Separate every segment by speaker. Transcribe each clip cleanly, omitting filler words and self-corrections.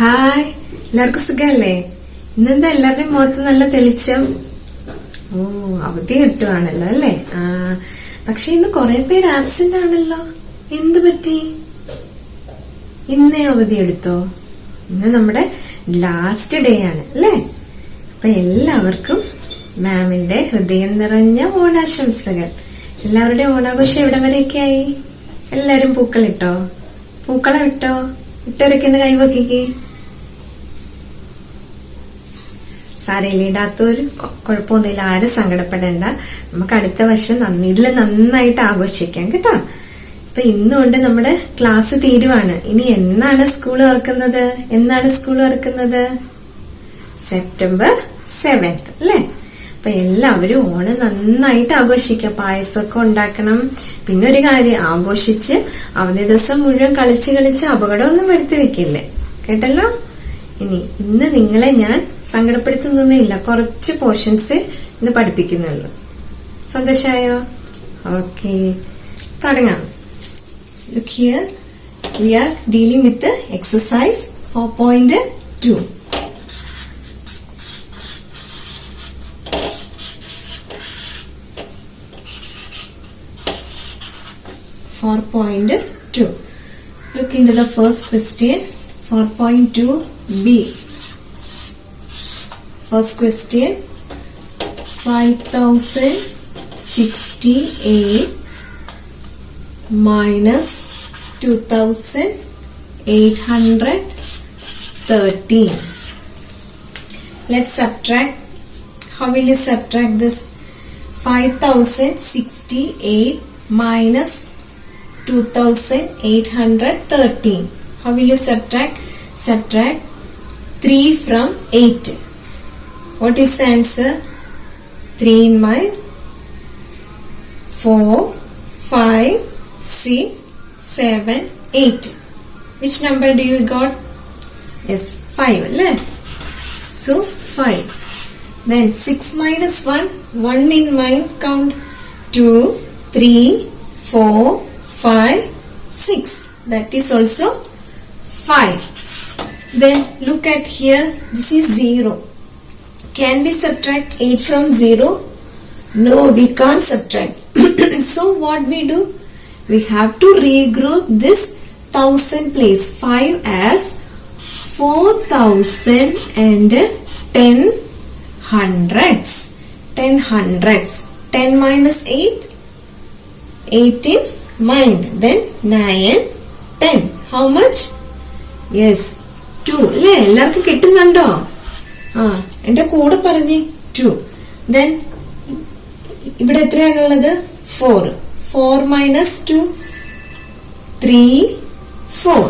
Speaker 1: Hi, എല്ലാവർക്കും സുഖല്ലേ? ഇന്നെന്താ എല്ലാവരുടെയും മുഖത്ത് നല്ല തെളിച്ചം? ഓ, അവധി കിട്ടുവാണല്ലോ അല്ലേ? പക്ഷെ ഇന്ന് കുറെ പേര് ആബ്സെന്റ് ആണല്ലോ. എന്തു പറ്റി? ഇന്നേ അവധി എടുത്തോ? ഇന്ന് നമ്മുടെ ലാസ്റ്റ് ഡേ ആണ് അല്ലേ? അപ്പൊ എല്ലാവർക്കും മാമിന്റെ ഹൃദയം നിറഞ്ഞ ഓണാശംസകൾ. എല്ലാവരുടെയും ഓണാഘോഷം എവിടെ വരെയൊക്കെ ആയി? എല്ലാരും പൂക്കളിട്ടോ? പൂക്കളം ഇട്ടോ? ഇട്ടവരൊക്കെ ഒന്ന് കൈവക്കിക്ക്. സാരയില്ല, ഇടാത്തവര് കുഴപ്പമൊന്നുമില്ല, ആരും സങ്കടപ്പെടേണ്ട. നമുക്ക് അടുത്ത വർഷം ഇതില് നന്നായിട്ട് ആഘോഷിക്കാം കേട്ടോ. അപ്പൊ ഇന്നുകൊണ്ട് നമ്മുടെ ക്ലാസ് തീരുവാണ്. ഇനി എന്നാണ് സ്കൂൾ തുറക്കുന്നത്? സെപ്റ്റംബർ 7th അല്ലേ? അപ്പൊ എല്ലാവരും ഓണം നന്നായിട്ട് ആഘോഷിക്കാം. പായസമൊക്കെ ഉണ്ടാക്കണം. പിന്നെ ഒരു കാര്യം, ആഘോഷിച്ച് അവധി ദിവസം മുഴുവൻ കളിച്ച് അപകടമൊന്നും വരുത്തി വെക്കില്ലേ, കേട്ടല്ലോ? ഇന്ന് നിങ്ങളെ ഞാൻ സങ്കടപ്പെടുത്തുന്നൊന്നുമില്ല, കുറച്ച് പോർഷൻസ് ഇന്ന് പഠിപ്പിക്കുന്നുള്ളൂ. സന്തോഷായോ? ഓക്കെ, തുടങ്ങാം. Look here, we are dealing with the exercise 4.2. Look into the first question, 4.2b. First question, 5068 minus 2813. Let's subtract. How will you subtract this? 5068 minus 2813. How will you subtract? Subtract 3 from 8. What is the answer? 3 in mind. 4, 5, 6, 7, 8. Which number do you got? Yes, 5. So 5. Then 6 minus 1. 1 in mind. Count 2, 3, 4, 5, 6. That is also 5. Then look at here. This is 0. Can we subtract 8 from 0? No, we can't subtract. So what we do? We have to regroup this 1000 place. 5 as 4000 and 10 hundreds. 10 hundreds. 10 minus 8. 18 mind. Then 9, 10. How much? Yes, 2. അല്ലേ? എല്ലാവർക്കും കിട്ടുന്നുണ്ടോ? എന്റെ കൂടെ പറഞ്ഞേ 2. Then ഇവിടെ എത്രയാണുള്ളത്? 4. 4 minus 2. 3, 4.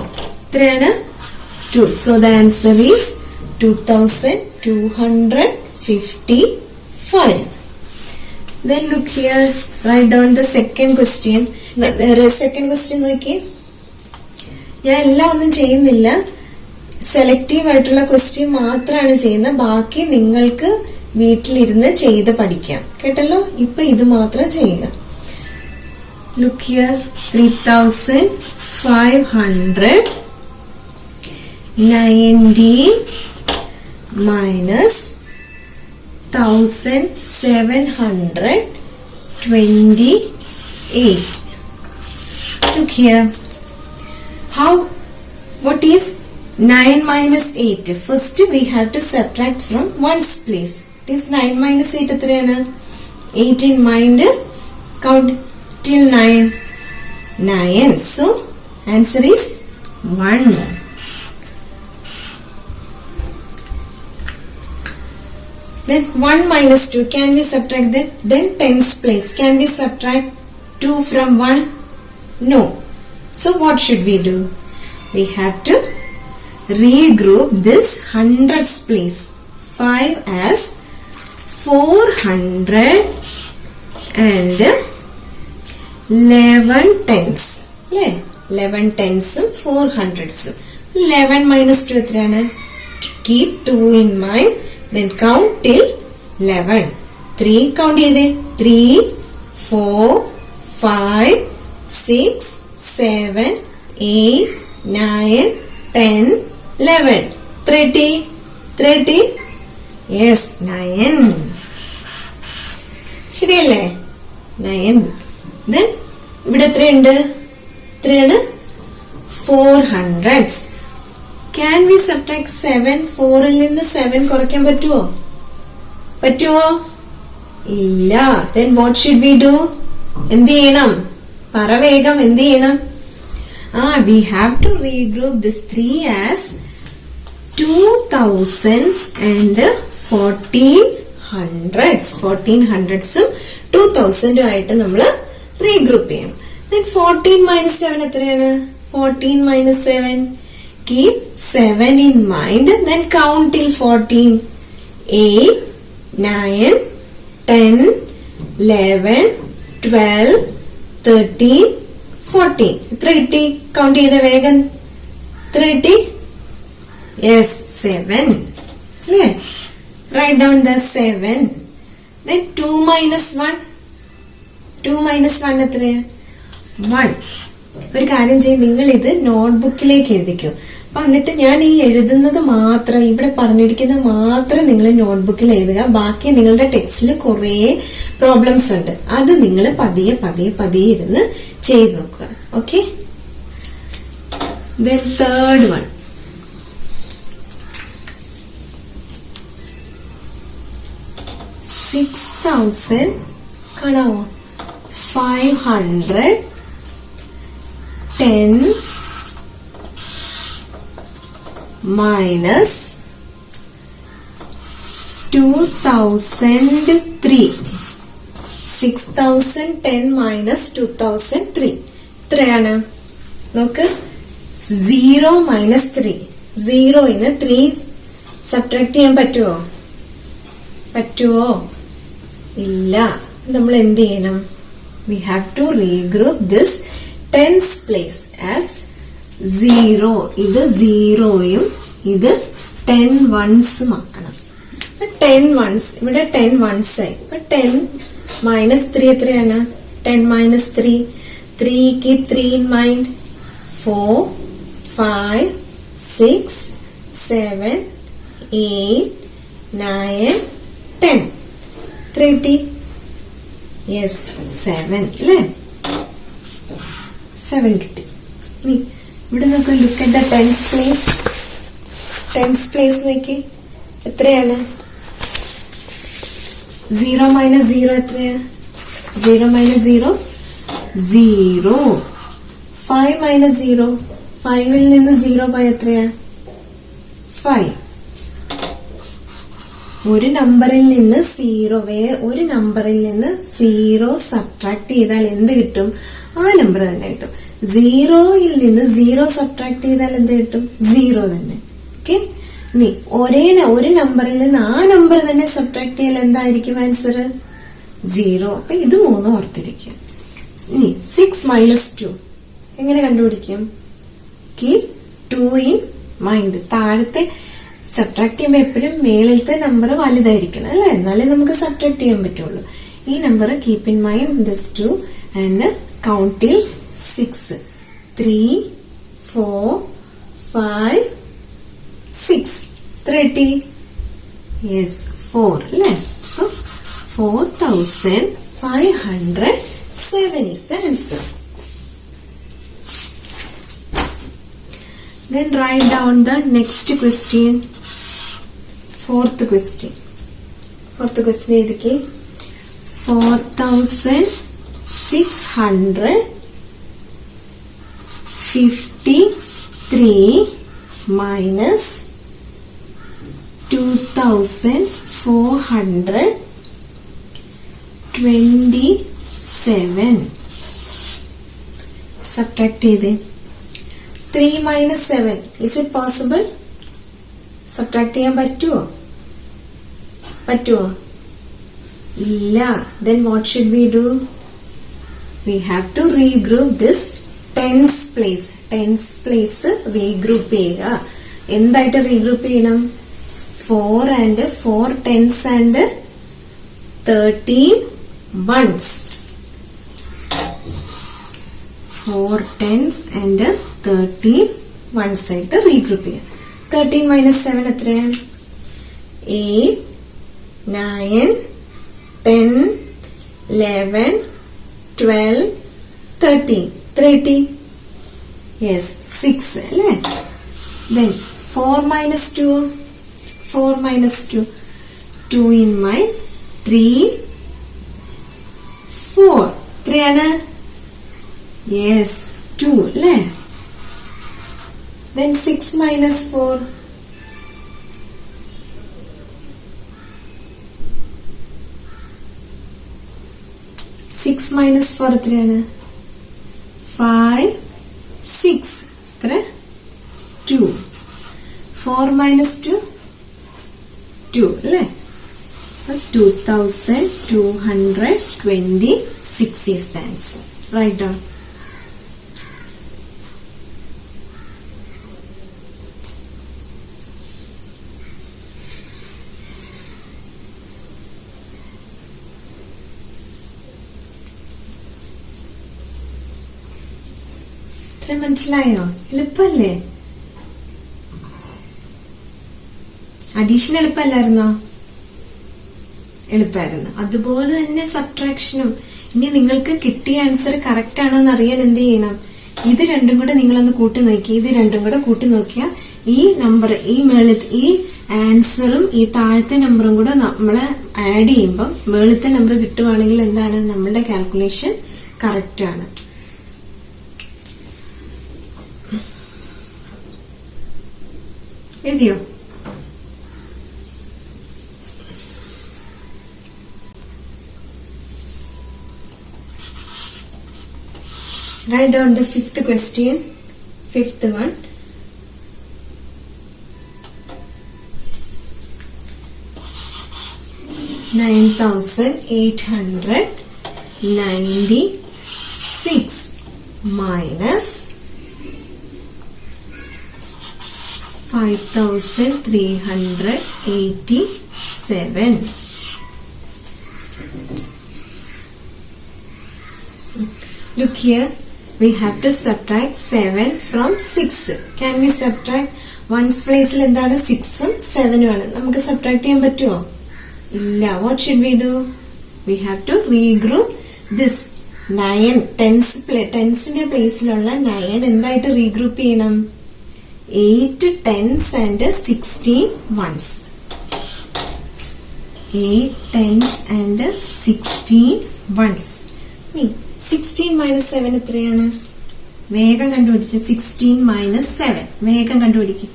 Speaker 1: എത്രയാണ്? 2. So the answer is 2255. Then look here, write down the second question. Second question നോക്കി. ഞാൻ എല്ലാം ഒന്നും ചെയ്യുന്നില്ല, സെലക്റ്റീവ് ആയിട്ടുള്ള ക്വസ്റ്റ്യൻ മാത്രമാണ് ചെയ്യുന്നത്. ബാക്കി നിങ്ങൾക്ക് വീട്ടിലിരുന്ന് ചെയ്ത് പഠിക്കാം, കേട്ടല്ലോ? ഇപ്പൊ ഇത് മാത്രം ചെയ്യുക. Look here, 3590 minus 1728. Look here. What is 9 minus 8? First we have to subtract from 1's place. It is 9 minus 8 എത്രയാണ്? 8 in mind. Count till 9. 9. So answer is 1. Then 1 minus 2. Can we subtract that? Then 10's place. Can we subtract 2 from 1? No. So what should we do? We have to regroup this hundreds place. 5 as 400 and 11 tens. 11 tens, 400s. 11 minus 2 എത്രയാണ്? Keep 2 in mind. Then count till 11. 3 count ചെയ്തേ. 3, 4, 5, 6, 7, 8, 9, 10, 11. 30 yes 9 ശരിയല്ലേ 9. Then ഇവിടെ എത്രയുണ്ട്? എത്രയാണ്? 400. Can we subtract 7? 4ൽ നിന്ന് 7 കുറയ്ക്കാൻ പറ്റുമോ? ഇല്ല. Then what should we do? എന്ത് ചെയ്യണം? പറ വേഗം, എന്ത് ചെയ്യണം? We have to regroup this 3 as 2000s and 1400s. 1400s 2000 ആയിട്ട് നമ്മൾ റീഗ്രൂപ്പ് ചെയ്യണം. Then 14 minus 7 എത്രയാണ്? 14 minus 7. Keep 7 in mind. Then count till 14. 8, 9, 10, 11, 12, 13, 14. എത്ര കിട്ടി? കൗണ്ട് ചെയ്ത വേഗം. എത്ര കിട്ടി? യെസ് 7 അല്ലേ? Write down the 7. Then 2 minus 1. 2 minus 1 എത്രയാ? 1. ഒരു കാര്യം ചെയ്യും, നിങ്ങൾ ഇത് നോട്ട്ബുക്കിലേക്ക് എഴുതിക്കോ. അപ്പൊ എന്നിട്ട് ഞാൻ ഈ എഴുതുന്നത് മാത്രം, ഇവിടെ പറഞ്ഞിരിക്കുന്നത് മാത്രം നിങ്ങൾ നോട്ട്ബുക്കിൽ എഴുതുക. ബാക്കി നിങ്ങളുടെ ടെക്സ്റ്റിൽ കുറെ പ്രോബ്ലംസ് ഉണ്ട്. അത് നിങ്ങൾ പതിയെ ഇരുന്ന് ചെയ്ത് നോക്കുക. Okay. Then third one. 6,000 കാണാമോ? 510 minus 2003. 6010 minus 2003 എത്രയാണ്? നോക്ക്. 0 minus 3. 0ന്ന് 3 സബ്ട്രാക്ട് ചെയ്യാൻ പറ്റുമോ? ഇല്ല. നമ്മൾ എന്ത് ചെയ്യണം? We have to regroup this tens place as 0. ഇത് 0യും ഇത് 10 onesഉം ആക്കണം. 10 ones, ഇവിടെ 10 ones ആയി. 10 minus 3 എത്രയാണ്? 10 minus 3. 3 keep 3 in mind. 4, 5, 6, 7, 8, 9, 10. 30. Yes 7 അല്ലേ? 7 കിട്ടി. ഇവിടെ നമുക്ക് look at the tense place. Tens place നോക്കി. എത്രയാണ്? 0 minus 0 എത്രയാ? 0 minus 0 0. 5 minus 0. 5ൽ നിന്ന് 0 പോയ എത്രയാ? 5. ഒരു നമ്പറിൽ നിന്ന് 0 സബ്ട്രാക്ട് ചെയ്താൽ എന്ത് കിട്ടും? ആ നമ്പർ തന്നെ കിട്ടും. 0യിൽ നിന്ന് 0 സബ്ട്രാക്ട് ചെയ്താൽ എന്ത് കിട്ടും? 0 തന്നെ. ഓക്കെ. ഇനി ഒരു നമ്പറിൽ നിന്ന് ആ നമ്പർ തന്നെ സബ്ട്രാക്ട് ചെയ്താൽ എന്തായിരിക്കും ആൻസർ? 0. അപ്പൊ ഇത് 3 ഓർത്തിരിക്കും. ഇനി 6 minus 2 എങ്ങനെ കണ്ടുപിടിക്കും? Keep 2 in mind. താഴത്തെ സബ്ട്രാക്ട് ചെയ്യുമ്പോൾ എപ്പോഴും മേളിലത്തെ നമ്പർ വലുതായിരിക്കണം അല്ലെ? എന്നാലേ നമുക്ക് സബ്ട്രാക്ട് ചെയ്യാൻ പറ്റുള്ളൂ. ഈ number keep in mind this 2 and count till 6. 3, 4, 5, 6. 30. Yes 4 അല്ലേ? 4,507 is the answer. Then write down the next question. Fourth question എഴുതിക്കേ. 4,653 minus 2,427. Subtract ചെയ്തേ. 3 minus 7. Is it possible? Subtract ചെയ്യാൻ പറ്റുമോ? ഇല്ല. Then what should we do? We have to regroup this tens place. Tens place regroup ചെയ്യുക. എന്തായിട്ട് regroup ചെയ്യണം? 4 and 4 tens and 13 ones. 4 tens and 13 ones ആയിട്ട് regroup ചെയ്യാം. 13 minus 7 എത്രയാണ്? 8, 9, 10, 11, 12, 13. 30. Yes, 6 അല്ലേ? Then 4 minus 2. 4 minus 2. 2 in my 3, 4. 3 ആണ്? Yes, 2 അല്ലേ? Then 6 minus 4. 6 minus 4 എത്രയാണ്? 5, 6. എത്ര? 2. 4 minus 2, 2 അല്ലേ? 2226 is the answer. Write down. മനസ്സിലായോ? എളുപ്പല്ലേ? അഡീഷൻ എളുപ്പമല്ലായിരുന്നോ? എളുപ്പമായിരുന്നു. അതുപോലെ തന്നെ സബ്ട്രാക്ഷനും. ഇനി നിങ്ങൾക്ക് കിട്ടിയ ആൻസർ കറക്റ്റ് ആണോ എന്ന് അറിയാൻ എന്ത് ചെയ്യണം? ഇത് രണ്ടും കൂടെ നിങ്ങളൊന്ന് കൂട്ടി നോക്കി. ഇത് രണ്ടും കൂടെ കൂട്ടി നോക്കിയാൽ ഈ നമ്പർ, ഈ ആൻസറും ഈ താഴത്തെ നമ്പറും കൂടെ നമ്മള് ആഡ് ചെയ്യുമ്പോൾ മേളത്തെ നമ്പർ കിട്ടുവാണെങ്കിൽ എന്താണ്? നമ്മളുടെ കാൽക്കുലേഷൻ കറക്റ്റ് ആണ്. എഴുതിയോ? Write down the fifth question. Fifth one. $9,896 minus 5,387. Look here, we have to subtract 7 from 6. Can we subtract? Ones place il endana 6 ഉം 7 ഉം ആണ്. നമുക്ക് subtract ചെയ്യാൻ പറ്റുമോ? ഇല്ല. What should we do? We have to regroup this 9 ടെൻസിന്റെ പ്ലേസിലുള്ള 9 എന്തായിട്ട് regroup ചെയ്യണം? 8 tens and 16 ones. 8 tens and 16 ones. 16 minus 7 എത്രയാണ്? വേഗം കണ്ടുപിടിച്ച്. 16 minus 7 വേഗം കണ്ടുപിടിക്കും.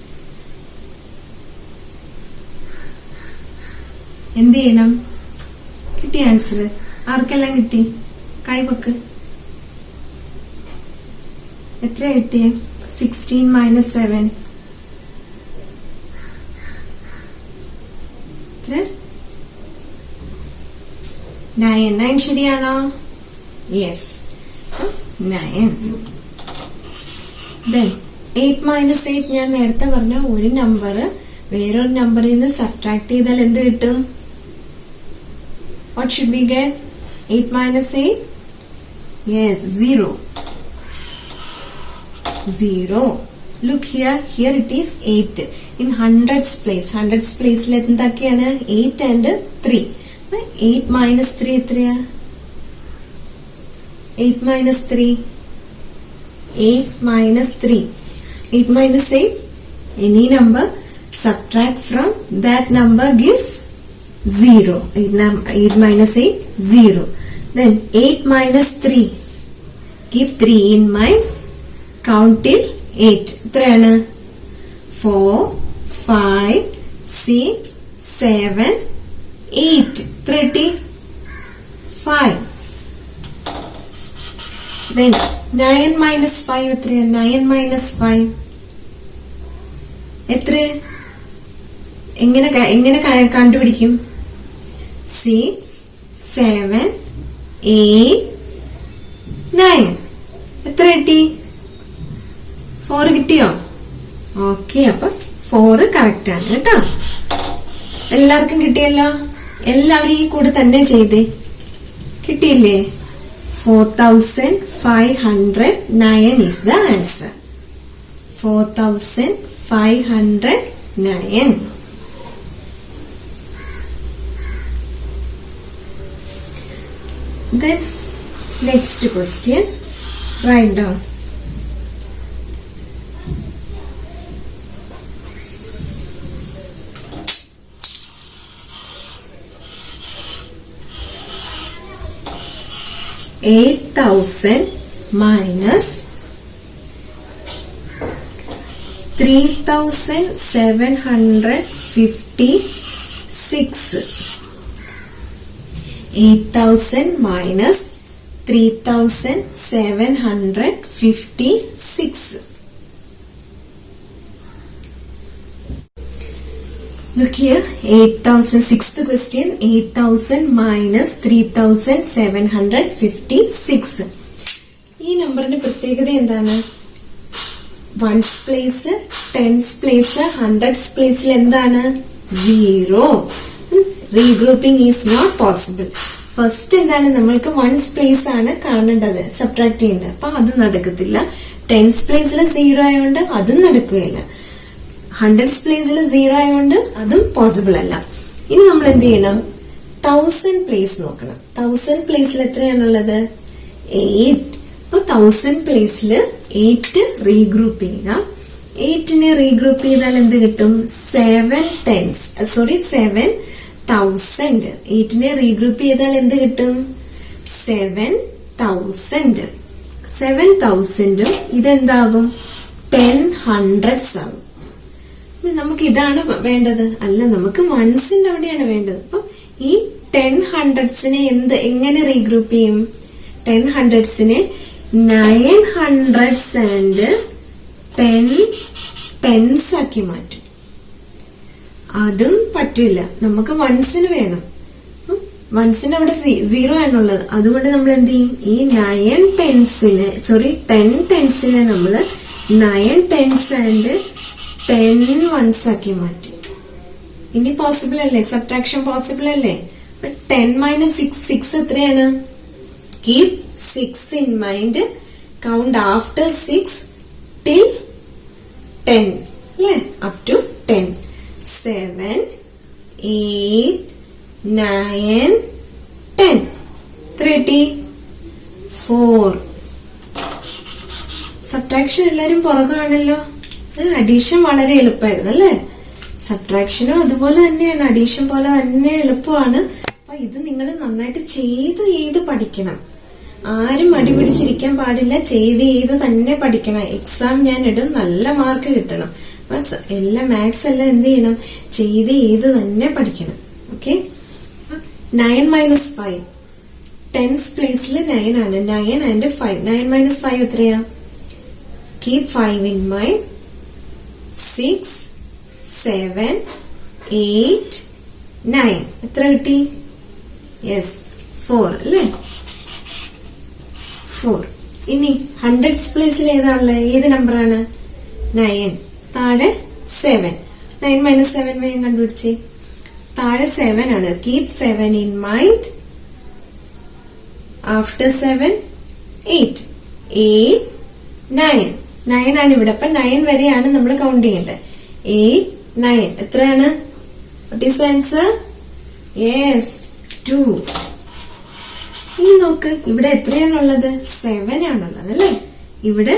Speaker 1: എന്ത് ചെയ്യണം? കിട്ടിയ ആൻസർ ആർക്കെല്ലാം കിട്ടി? കൈവക്ക്. എത്ര കിട്ടിയ? 16 minus 7 9 ശരിയാണോ? യെസ്, 9. Then 8 minus 8 ഞാൻ നേരത്തെ പറഞ്ഞ ഒരു നമ്പർ വേറൊരു നമ്പറിൽ നിന്ന് സബ്ട്രാക്ട് ചെയ്താൽ എന്ത് കിട്ടും? What should we get? 8 minus 8? Yes, 0. 0. Look here. Here it is 8. In hundreds place. Hundreds place ൽ എന്തൊക്കെയാണ്? 8 and 3. 8 minus 3 എത്രയാ? 8 minus 3. 8 minus 3. 8 minus 8. Any number subtract from that number gives 0. 8 minus 8, 0. Then 8 minus 3. Keep 3 in mind. Count till 8. എത്രയാണ്? 4, 5, 6, 7, 8. 35. Then 9 minus 5 എത്രയാണ്? 9 minus 5 എത്ര? എങ്ങനെ കണ്ടുപിടിക്കും? 6, 7, 8, 9. എത്ര കിട്ടി? 4 കിട്ടിയോ? ഓക്കെ, അപ്പൊ 4 കറക്റ്റ് ആണ് കേട്ടോ. എല്ലാവർക്കും കിട്ടിയല്ലോ. എല്ലാവരും ഈ കൂടെ തന്നെ ചെയ്തേ. കിട്ടിയില്ലേ? 4509 is the answer. 4509 509. Then next question, write down. $8,000 minus 3,756. 8,000 minus 3,756. Look here, 8,000, sixth question, 8,000 minus 3,756. ഈ നമ്പറിന്റെ പ്രത്യേകത എന്താണ്? Ones place, tens place, hundreds പ്ലേസിൽ എന്താണ്? 0. Regrouping is not possible. First എന്താണ്? നമ്മൾക്ക് വൺസ് പ്ലേസ് ആണ് കാണേണ്ടത്, സബ്ട്രാക്ട് ചെയ്യേണ്ടത്. അപ്പൊ അത് നടക്കത്തില്ല. ടെൻസ് പ്ലേസിൽ 0 ആയതുകൊണ്ട് അതും നടക്കുകയില്ല. ഹൺഡ്രഡ്സ് പ്ലേസിൽ 0 ആയതുകൊണ്ട് അതും പോസിബിൾ അല്ല. ഇനി നമ്മൾ എന്ത് ചെയ്യണം? 1000 പ്ലേസ് നോക്കണം. 1000 പ്ലേസിൽ എത്രയാണുള്ളത്? 8. അപ്പൊ 1000 പ്ലേസിൽ 8 റീഗ്രൂപ്പ് ചെയ്യുക. 8നെ റീഗ്രൂപ്പ് ചെയ്താൽ എന്ത് കിട്ടും? 7,000. 8നെ റീഗ്രൂപ്പ് ചെയ്താൽ എന്ത് കിട്ടും? 7,000. 7,000 ഇതെന്താകും? 10 ഹൺഡ്രഡ്സ് ആകും. നമുക്ക് ഇതാണ് വേണ്ടത്? അല്ല, നമുക്ക് വൺസിന്റെ അവിടെയാണ് വേണ്ടത്. അപ്പൊ ഈ 10 ഹൺഡ്രഡ്സിനെ എങ്ങനെ റീഗ്രൂപ്പ് ചെയ്യും? 10 ഹൺഡ്രഡ്സിനെ 9 ഹൺഡ്രഡ്സ് ആൻഡ് 10 ടെൻസ് ആക്കി മാറ്റും. അതും പറ്റില്ല, നമുക്ക് വൺസിന് വേണം. വൺസിന് അവിടെ 0 ആണുള്ളത്. അതുകൊണ്ട് നമ്മൾ എന്ത് ചെയ്യും? ഈ 10 ടെൻസിനെ നമ്മൾ 9 ടെൻസ് ആൻഡ് 10 വൺസ് ആക്കി മാറ്റി. ഇനി പോസിബിൾ അല്ലേ? സബ്ട്രാക്ഷൻ പോസിബിൾ അല്ലേ? 10 മൈനസ് 6 എത്രയാണ്? Keep 6 in mind. Count after 6 till 10. അല്ലേ? up to 10. 7, 8, 9, 10. 34. സബ്ട്രാക്ഷൻ എല്ലാരും പുറകാണല്ലോ. അഡീഷൻ വളരെ എളുപ്പമായിരുന്നു അല്ലേ? സബ്ട്രാക്ഷനും അതുപോലെ തന്നെയാണ്, അഡീഷൻ പോലെ തന്നെ എളുപ്പമാണ്. അപ്പൊ ഇത് നിങ്ങൾ നന്നായിട്ട് ചെയ്ത് പഠിക്കണം. ആരും മടി പിടിച്ചിരിക്കാൻ പാടില്ല. ചെയ്ത് തന്നെ പഠിക്കണം. എക്സാം ഞാൻ ഇടും, നല്ല മാർക്ക് കിട്ടണം. എല്ലാ മാത്സ് എല്ലാം എന്ത് ചെയ്യണം? ചെയ്ത് തന്നെ പഠിക്കണം. ഓക്കെ. 9 മൈനസ് 5 ടെൻസ് പ്ലേസിൽ 9 ആണ്. 9 ആൻഡ് 5. 9 മൈനസ് 5 എത്രയാ? Keep 5 in mind. 6, 7, 8, 9. എത്ര കിട്ടി? യെസ്, 4 അല്ലേ? 4. ഇനി ഹൺഡ്രഡ്സ് പ്ലേസിൽ ഏതാണുള്ളത്? ഏത് നമ്പറാണ്? 9. താഴെ 7. 9 മൈനസ് 7 വേഗം കണ്ടുപിടിച്ച്. താഴെ 7 ആണ്. Keep 7 in mind. ആഫ്റ്റർ 7, 8. 8, 9. 9 ആണ് ഇവിടെ. അപ്പൊ 9 വരെയാണ് നമ്മൾ കൗണ്ട് ചെയ്യേണ്ടത്. 8, 9 എത്രയാണ്? What is answer? യെസ്, 2. ഇനി നോക്ക്, ഇവിടെ എത്രയാണുള്ളത്? 7 ആണുള്ളത് അല്ലേ? ഇവിടെ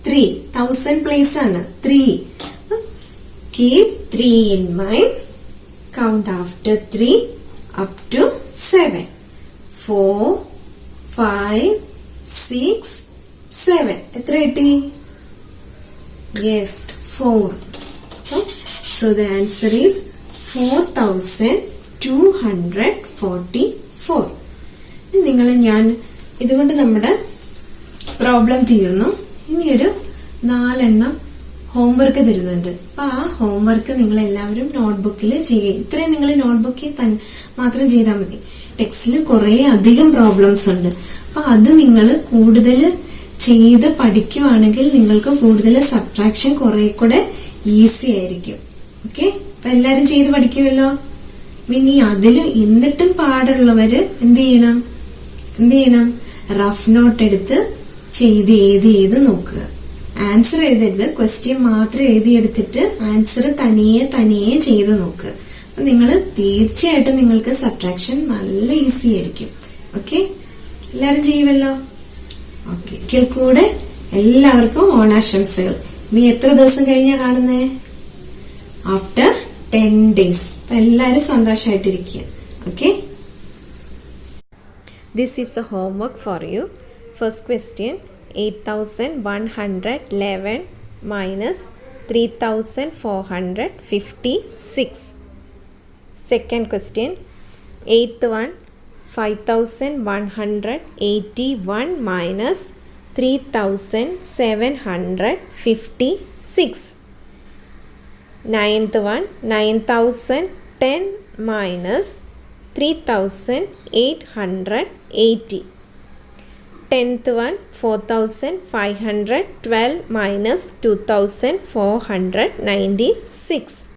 Speaker 1: 3. 1000 പ്ലേസ് ആണ്. 3. Keep 3 in mind. Count after 3 up to 7. 4, 5, 6, 7. എത്ര കിട്ടി? Yes, 4. So the answer is 4,244. ഞാൻ ഇതുകൊണ്ട് നമ്മുടെ പ്രോബ്ലം തീർന്നു. ഇനിയൊരു 4 ഹോംവർക്ക് തരുന്നുണ്ട്. അപ്പൊ ആ ഹോംവർക്ക് നിങ്ങൾ എല്ലാവരും നോട്ട്ബുക്കിൽ ചെയ്യുക. ഇത്രയും നിങ്ങൾ നോട്ട്ബുക്കിൽ മാത്രം ചെയ്താൽ മതി. ടെക്സ്റ്റിൽ കുറെ അധികം പ്രോബ്ലംസ് ഉണ്ട്. അപ്പൊ അത് നിങ്ങൾ കൂടുതൽ ചെയ്ത് പഠിക്കുവാണെങ്കിൽ നിങ്ങൾക്ക് കൂടുതൽ സബ്ട്രാക്ഷൻ കുറെ കൂടെ ഈസി ആയിരിക്കും. ഓക്കെ. അപ്പൊ എല്ലാരും ചെയ്ത് പഠിക്കുമല്ലോ. ഇനി അതിൽ എന്നിട്ടും പാടുള്ളവര് എന്ത് ചെയ്യണം? റഫ് നോട്ട് എടുത്ത് ചെയ്ത് നോക്കുക. ആൻസർ എഴുതരുത്, ക്വസ്റ്റ്യൻ മാത്രം എഴുതിയെടുത്തിട്ട് ആൻസർ തനിയെ ചെയ്ത് നോക്ക്. അപ്പൊ നിങ്ങൾ തീർച്ചയായിട്ടും നിങ്ങൾക്ക് സബ്ട്രാക്ഷൻ നല്ല ഈസി ആയിരിക്കും. ഓക്കെ, എല്ലാവരും ചെയ്യുമല്ലോ. ഓക്കെ, ഒരിക്കൽ കൂടെ എല്ലാവർക്കും ഓണാശംസകൾ. നീ എത്ര ദിവസം കഴിഞ്ഞാ കാണുന്നേ? After 10 days. അപ്പൊ എല്ലാരും സന്തോഷമായിട്ടിരിക്കുക. Okay, this is a homework for you. First question 8111 minus 3456. Second question 8th one 5181 minus 3756. Ninth one 9010 minus 3880. 10th one 4512 minus 2496.